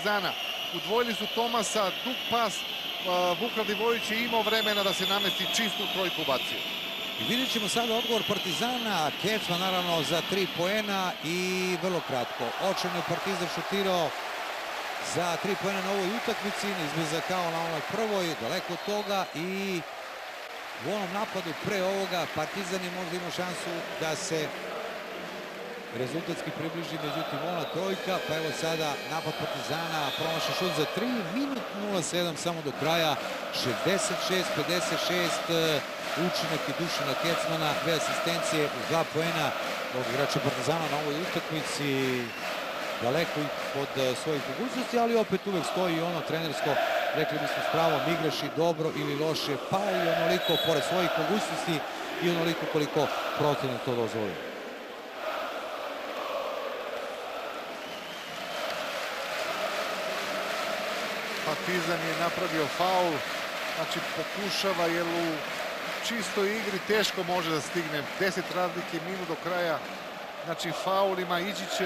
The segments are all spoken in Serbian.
Partizana. Udvojili su Tomasa, dug pas, Vuk Radivojević je imao vremena da se namesti, čistu trojku bacio. I vidjet ćemo sada odgovor Partizana. Kecman naravno za 3 poena i vrlo kratko. Očajno je Partizan šutirao za 3 poena na ovoj utakmici, izbliza kao na onoj prvoj, daleko od toga, i u onom napadu pre ovoga Partizan je možda imao šansu da se rezultatski približi, međutim ona trojka, pa evo sada napad Partizana, promašen šut za 3, minut 0-7 samo do kraja, 66-56, učinak je Dušana Kecmana, 2 asistencije uz 2 poena od igrača Partizana na ovoj utakmici, daleko od svojih mogućnosti, ali opet uvek stoji ono trenersko, rekli bismo s pravom, igraš i dobro ili loše, pa i onoliko pored svojih mogućnosti i onoliko koliko protivnik to dozvoli. Partizan je napravio faul, znači pokušava, jer u čistoj igri teško može da stigne. 10 razlike, minut do kraja. Znači faulima ići će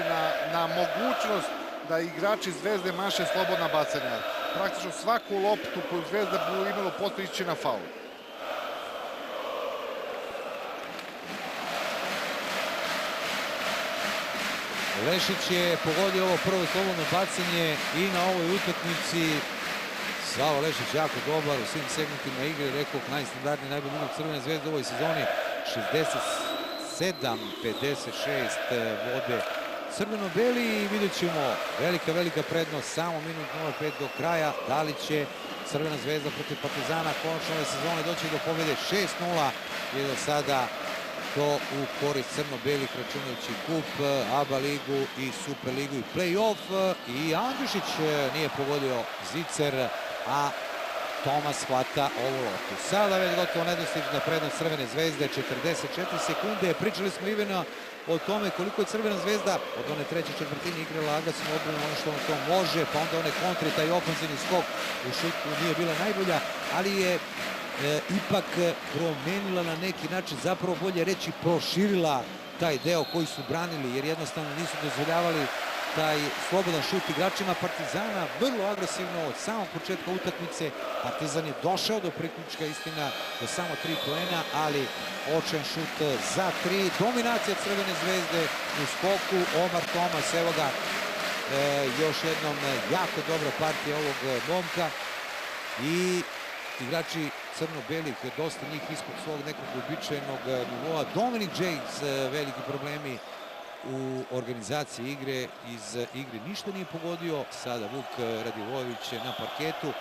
na mogućnost da igrači Zvezde maše slobodna bacanja. Praktično svaku loptu koju Zvezda bu imalo postoji ići će na faul. Lešić je pogodio ovo prvo slobodno bacanje i na ovoj utakmici. Slavo Lešić jako dobar u svim segmentima igre, rekao najstandardniji, najbolji igrač Crvene Zvezde u ovoj sezoni. 67-56 vode crveno-beli i vidjet ćemo velika prednost, samo minut 0,5 do kraja. Da li će Crvena Zvezda protiv Partizana konačno ove sezone doći do pobjede? 6-0 je do sada to u korist crno-belih, računajući kup, ABA ligu i Super ligu i play-off. I Andrišić nije pogodio zicer, a Tomas hvata ovu loptu. Sada već gotovo nedostižna prednost Crvene Zvezde, 44 sekunde. Pričali smo Ivana o tome koliko je Crvena Zvezda od one treće četvrtine igrala agresivnu odbranu, ono što ono to može, pa onda one kontre, taj ofenzivni skok u šutu nije bila najbolja, ali je ipak promenila na neki način, zapravo bolje reći proširila taj deo koji su branili, jer jednostavno nisu dozvoljavali taj slobodan šut igračima Partizana. Vrlo agresivno od samog početka utakmice. Partizan je došao do priključka, istina, do samo 3 poena, ali očajan šut za 3. Dominacija Crvene Zvezde u skoku. Omar Tomas, evo ga, još jednom jako dobra partija ovog momka. I igrači crno-belih, dosta njih ispod svog nekog uobičajenog nivoa. Dominic James, veliki problemi u organizaciji igre, iz igre ništa nije pogodio. Sada Vuk Radivojević na parketu,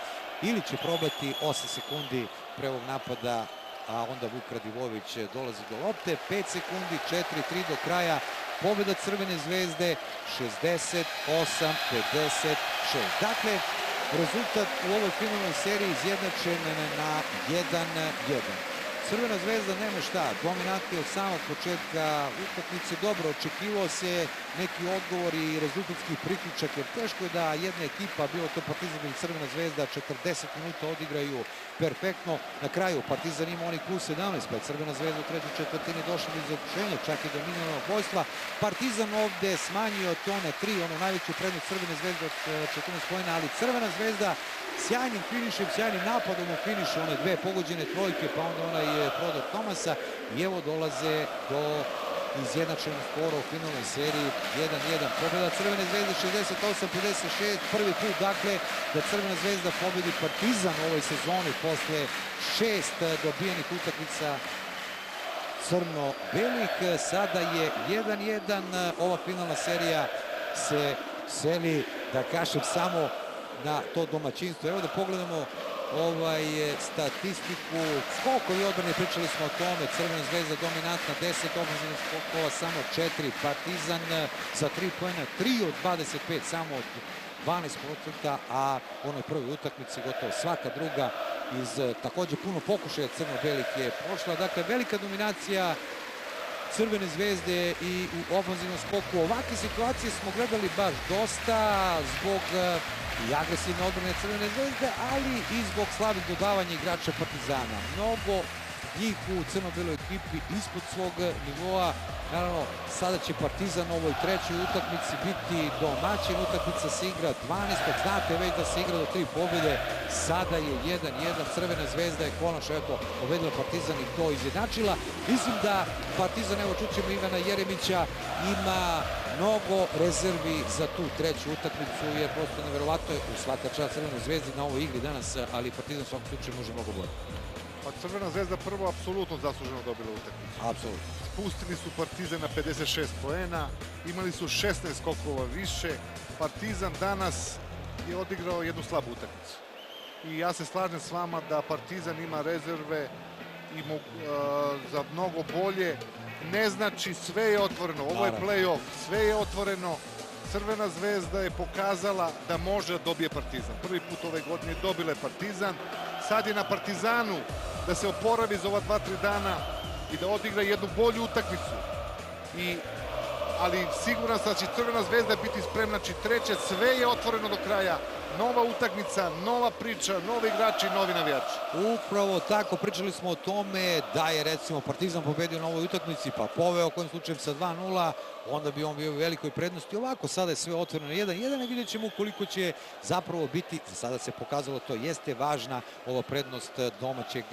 ili će probati 8 sekundi pre ovog napada, a onda Vuk Radivojević dolazi do lopte. 5 sekundi, 4-3 do kraja. Pobjeda Crvene Zvezde 68-56. Dakle, rezultat u ovoj finalnoj seriji izjednačen na 1-1. Crvena Zvezda nema šta, dominantni od samog početka utakmice. Dobro, očekivao se neki odgovor i rezultatski priključak, jer teško je da jedna ekipa, bilo to Partizan ili Crvena Zvezda, 40 minuta odigraju perfektno. Na kraju Partizan ima onih plus 17, pa je Crvena Zvezda u trećoj četvrtini došla do izručenja, čak i do minimalnog vojstva. Partizan ovde smanjio to na 3, ono najveću prednost Crvene Zvezde od 14 poena, ali Crvena Zvezda sjajnim finišem, sjajnim napadom u finišu, one 2 pogođene trojke, pa onda onaj prodor Tomasa, i evo dolaze do izjednačenog skora u finalnoj seriji 1-1. Pobjeda Crvene Zvezde 68-56, prvi put dakle da Crvena Zvezda pobjedi Partizan u ovoj sezoni posle 6 dobijenih utakmica crno-belih. Sada je 1-1, ova finalna serija se seli, da kažem, samo na to domaćinstvo. Evo da pogledamo statistiku. Skokovi odbrane, pričali smo o tome. Crvena Zvezda dominantna, 10 ofenzivnih skokova, samo 4. Partizan za 3 poena, 3 od 25, samo od 12%, a u onoj prvoj utakmici gotovo svaka druga iz takođe puno pokušaja crno-belih je prošla. Dakle, velika dominacija Crvene Zvezde i u ofenzivnom skoku. Ovakve situacije smo gledali baš dosta zbog i agresivne odbrane Crvene Zvezde, ali i zbog slabih dodavanja igrača Partizana. Mnogo njih u crno-beloj ekipi ispod svog nivoa. Naravno, sada će Partizan u ovoj trećoj utakmici biti domaćin. Utakmica se igra 12. Znate već da se igra do 3 pobjede. Sada je 1-1. Crvena zvezda je konačno pobedila Partizan i to izjednačila. Mislim da Partizan, evo čućemo Ivana Jeremića, ima mnogo rezervi za tu treću utakmicu, jer prosto neverovatno je u svaka čast Crvenoj zvezdi na ovoj igri danas, ali Partizan u svakom slučaju može mnogo bolje. Pa Crvena zvezda prvo apsolutno zasluženo dobila utakmicu. Apsolutno. Spustili su Partizan na 56 poena, imali su 16 skokova više. Partizan danas je odigrao jednu slabu utakmicu. I ja se slažem s vama da Partizan ima rezerve i za mnogo bolje. Ne znači sve je otvoreno, ovo je play-off, sve je otvoreno. Crvena zvezda je pokazala da može da dobije Partizan. Prvi put ove godine dobila je Partizan. Sad je na Partizanu da se oporavi za ova 2-3 dana i da odigra jednu bolju utakmicu. Ali siguran sam da će Crvena zvezda biti spremna, znači treće, sve je otvoreno do kraja. Nova utakmica, nova priča, novi igrači, novi navijači. Upravo tako, pričali smo o tome da je recimo Partizan pobedio na ovoj utakmici pa poveo kojim slučajem sa 2-0, onda bi on bio u velikoj prednosti. Ovako sada je sve otvoreno 1-1 i vidjet ćemo koliko će zapravo biti, sada se pokazalo to jeste važna ova prednost domaćeg